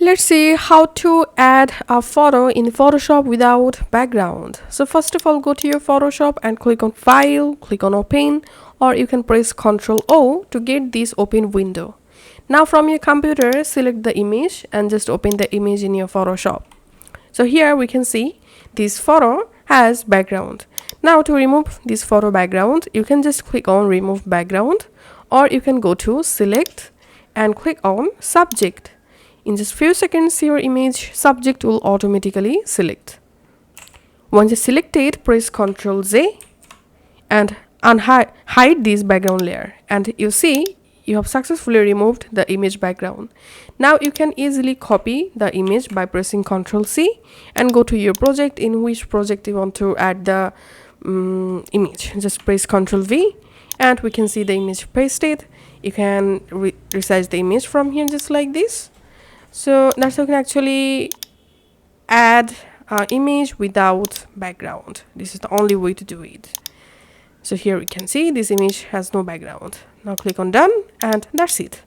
Let's see how to add a photo in Photoshop without background. So first of all, go to your Photoshop and click on File, click on Open, or you can press Ctrl O to get this open window. Now from your computer, select the image and just open the image in your Photoshop. So here we can see this photo has background. Now to remove this photo background, you can just click on Remove Background, or you can go to Select and click on Subject. In just few seconds, your image subject will automatically select. Once it's selected, press Ctrl Z and hide this background layer, and you see you have successfully removed the image background. Now you can easily copy the image by pressing Ctrl C and go to your project, in which project you want to add the image. Just press Ctrl V and we can see the image pasted. You can resize the image from here just like this. So that's how you can actually add an image without background. This is the only way to do it. So here we can see this image has no background. Now click on done, and that's it.